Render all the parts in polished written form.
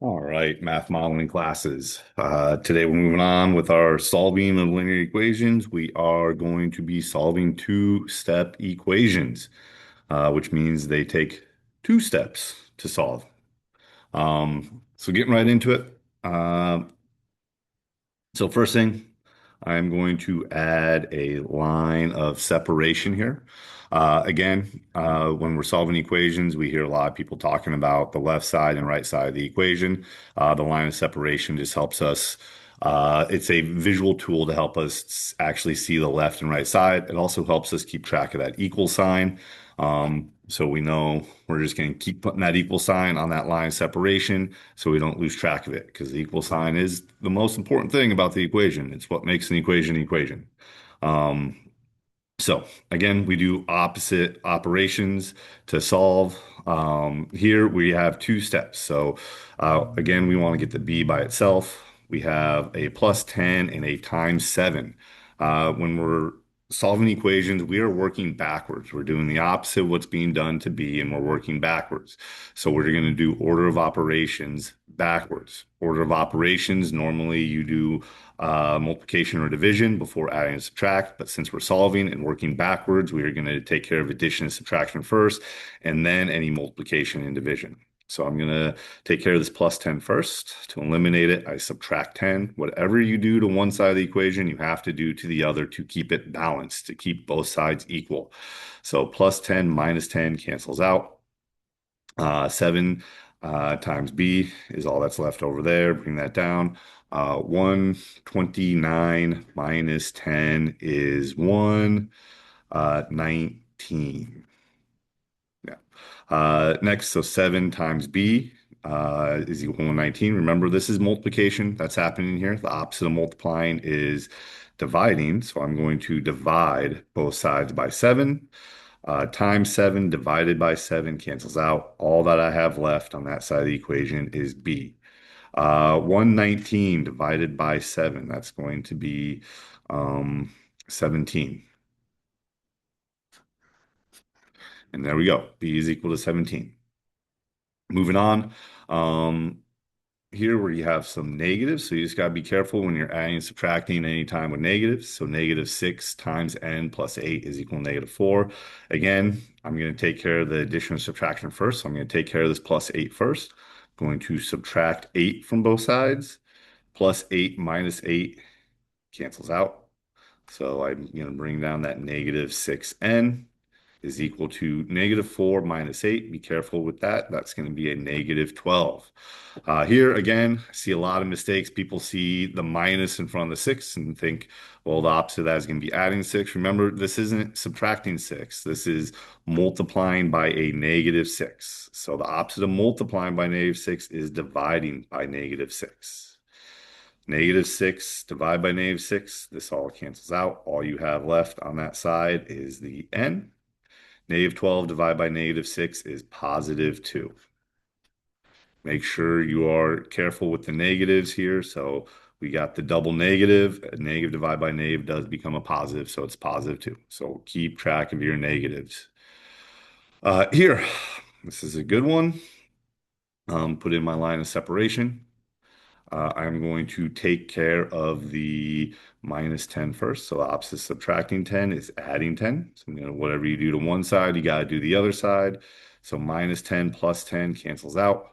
All right, math modeling classes. Today we're moving on with our solving of linear equations. We are going to be solving two-step equations, which means they take 2 steps to solve. So getting right into it. So first thing, I'm going to add a line of separation here. When we're solving equations, we hear a lot of people talking about the left side and right side of the equation. The line of separation just helps us. It's a visual tool to help us actually see the left and right side. It also helps us keep track of that equal sign. So we know we're just going to keep putting that equal sign on that line of separation so we don't lose track of it, because the equal sign is the most important thing about the equation. It's what makes an equation an equation. Um, so again, we do opposite operations to solve. Here we have 2 steps. So again, we want to get the b by itself. We have a plus 10 and a times 7. When we're solving equations, we are working backwards. We're doing the opposite of what's being done to b, and we're working backwards. So we're going to do order of operations backwards. Order of operations, normally you do multiplication or division before adding and subtract. But since we're solving and working backwards, we are going to take care of addition and subtraction first, and then any multiplication and division. So I'm going to take care of this plus 10 first. To eliminate it, I subtract 10. Whatever you do to one side of the equation, you have to do to the other to keep it balanced, to keep both sides equal. So plus 10 minus 10 cancels out. 7 times b is all that's left over there. Bring that down. 129 minus 10 is 19. Yeah. Next, so 7 times b is equal to 119. Remember, this is multiplication that's happening here. The opposite of multiplying is dividing. So I'm going to divide both sides by 7. Times 7 divided by 7 cancels out. All that I have left on that side of the equation is b. 119 divided by 7, that's going to be 17. And there we go. B is equal to 17. Moving on. Um, Here where you have some negatives, so you just got to be careful when you're adding and subtracting anytime with negatives. So negative 6 times n plus 8 is equal to negative 4. Again, I'm going to take care of the addition and subtraction first. So I'm going to take care of this plus 8 first. Going to subtract 8 from both sides. Plus 8 minus 8 cancels out. So I'm going to bring down that negative 6n is equal to negative 4 minus 8. Be careful with that. That's going to be a negative 12. Here, again, I see a lot of mistakes. People see the minus in front of the 6 and think, well, the opposite of that is going to be adding 6. Remember, this isn't subtracting 6. This is multiplying by a negative 6. So the opposite of multiplying by negative 6 is dividing by negative 6. Negative 6 divided by negative 6. This all cancels out. All you have left on that side is the n. Negative 12 divided by negative 6 is positive 2. Make sure you are careful with the negatives here. So we got the double negative. A negative divided by negative does become a positive, so it's positive 2. So keep track of your negatives. Here, this is a good one. Put in my line of separation. I'm going to take care of the minus 10 first. So the opposite of subtracting 10 is adding 10. So whatever you do to one side, you got to do the other side. So minus 10 plus 10 cancels out.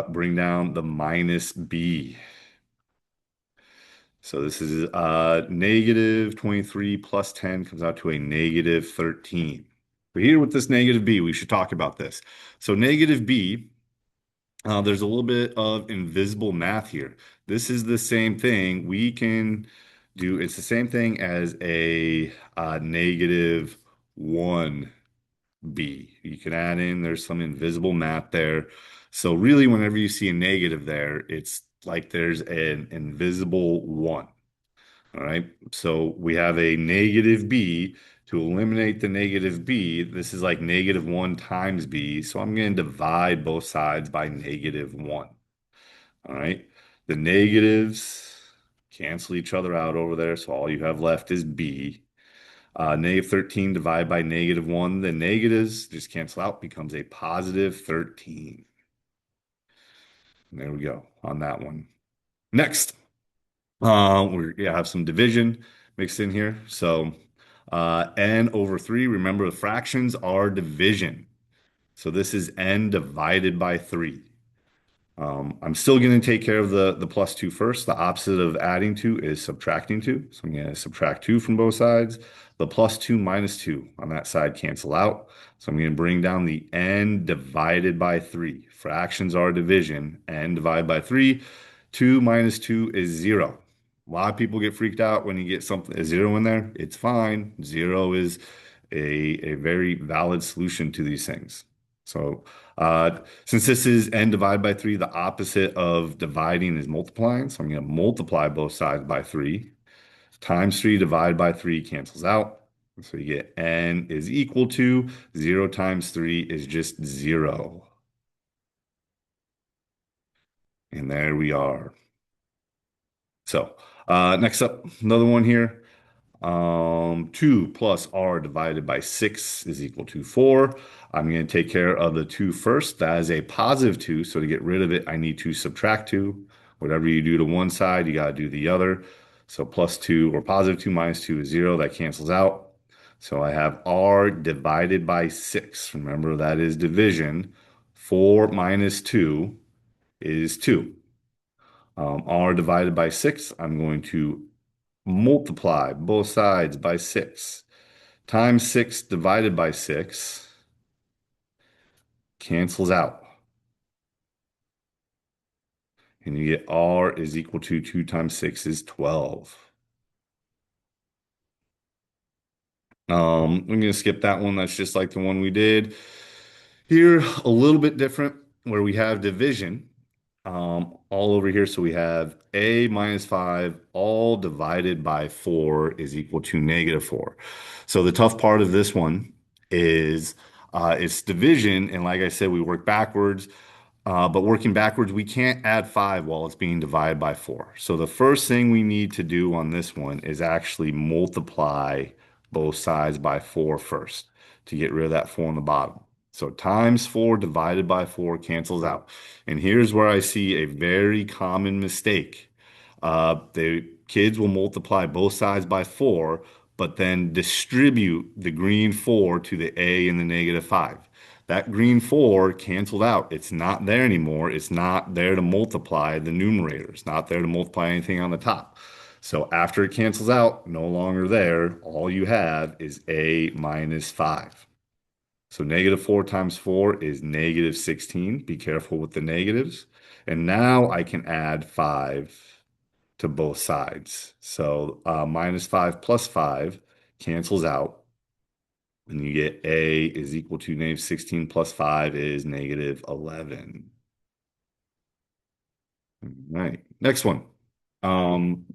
Bring down the minus b. So this is negative 23 plus 10 comes out to a negative 13. But here with this negative b, we should talk about this. So negative b, there's a little bit of invisible math here. This is the same thing we can do. It's the same thing as a negative 1b. You can add in, there's some invisible math there. So really, whenever you see a negative there, it's like there's an invisible 1. All right. So we have a negative b. To eliminate the negative b, this is like negative 1 times b. So I'm going to divide both sides by negative 1. All right. The negatives cancel each other out over there. So all you have left is b. Negative 13 divided by negative 1. The negatives just cancel out, becomes a positive 13. There we go on that one. Next, we're gonna have some division mixed in here. So n over 3, remember the fractions are division. So this is n divided by 3. I'm still going to take care of the plus 2 first. The opposite of adding 2 is subtracting 2. So I'm going to subtract 2 from both sides. The plus 2 minus 2 on that side cancel out. So I'm going to bring down the n divided by 3. Fractions are division. N divided by 3. 2 minus 2 is 0. A lot of people get freaked out when you get something a 0 in there. It's fine. 0 is a very valid solution to these things. So since this is n divided by 3, the opposite of dividing is multiplying. So I'm going to multiply both sides by 3. Times 3 divided by 3 cancels out. So you get n is equal to 0 times 3 is just 0. And there we are. So next up, another one here. 2 plus r divided by 6 is equal to 4. I'm going to take care of the 2 first. That is a positive 2. So to get rid of it, I need to subtract 2. Whatever you do to one side, you got to do the other. So plus 2 or positive 2 minus 2 is 0. That cancels out. So I have r divided by 6. Remember, that is division. 4 minus 2 is 2. R divided by 6, I'm going to multiply both sides by 6. Times 6 divided by 6 cancels out. And you get R is equal to 2 times 6 is 12. I'm going to skip that one. That's just like the one we did. Here, a little bit different, where we have division all over here. So we have a minus 5 all divided by 4 is equal to negative 4. So the tough part of this one is it's division. And like I said, we work backwards. But working backwards, we can't add 5 while it's being divided by 4. So the first thing we need to do on this one is actually multiply both sides by 4 first to get rid of that 4 on the bottom. So times 4 divided by 4 cancels out. And here's where I see a very common mistake. The kids will multiply both sides by 4, but then distribute the green 4 to the a and the negative 5. That green 4 canceled out. It's not there anymore. It's not there to multiply the numerator. It's not there to multiply anything on the top. So after it cancels out, no longer there, all you have is a minus 5. So negative 4 times 4 is negative 16. Be careful with the negatives. And now I can add 5 to both sides. So minus 5 plus 5 cancels out. And you get a is equal to negative 16 plus 5 is negative 11. All right, next one.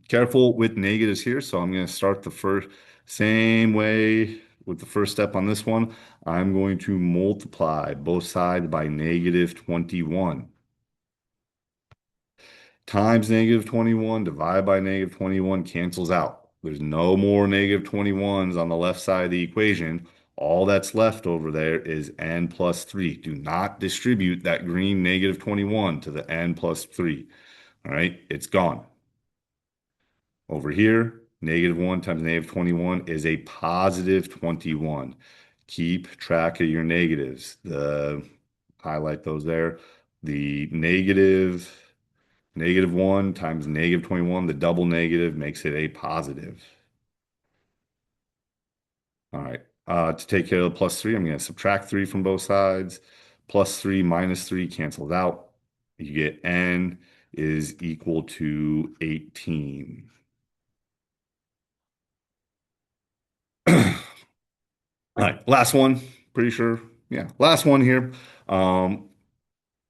Careful with negatives here. So I'm going to start the first same way with the first step on this one. I'm going to multiply both sides by negative 21. Times negative 21 divided by negative 21 cancels out. There's no more negative 21s on the left side of the equation. All that's left over there is n plus 3. Do not distribute that green negative 21 to the n plus 3. All right, it's gone. Over here, negative 1 times negative 21 is a positive 21. Keep track of your negatives. Highlight those there. The negative 1 times negative 21, the double negative makes it a positive. All right. To take care of the plus 3, I'm going to subtract 3 from both sides. Plus 3 minus 3 cancels out. You get n is equal to 18. All right, last one. Pretty sure. Yeah, last one here. Um,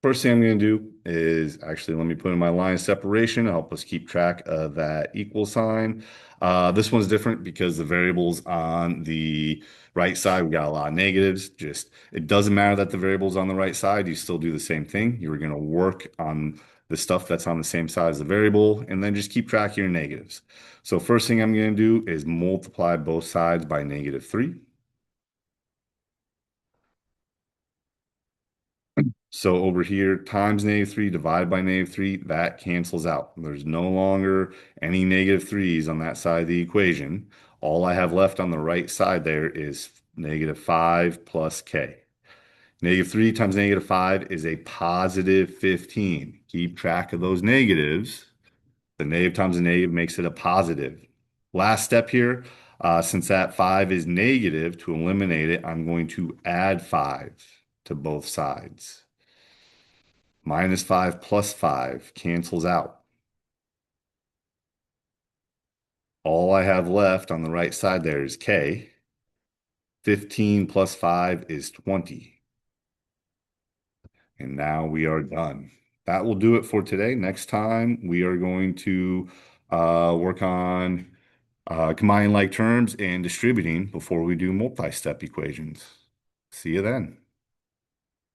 First thing I'm going to do is actually let me put in my line of separation to help us keep track of that equal sign. This one's different because the variables on the right side, we got a lot of negatives. Just it doesn't matter that the variables on the right side, you still do the same thing. You're going to work on the stuff that's on the same side as the variable, and then just keep track of your negatives. So first thing I'm going to do is multiply both sides by negative 3. So over here, times -3 divided by -3, that cancels out. There's no longer any -3's on that side of the equation. All I have left on the right side there is -5 plus k. -3 times -5 is a positive 15. Keep track of those negatives. The negative times a negative makes it a positive. Last step here, since that 5 is negative, to eliminate it, I'm going to add 5 to both sides. -5 plus 5 cancels out. All I have left on the right side there is k. 15 plus 5 is 20. And now we are done. That will do it for today. Next time, we are going to work on combining like terms and distributing before we do multi-step equations. See you then.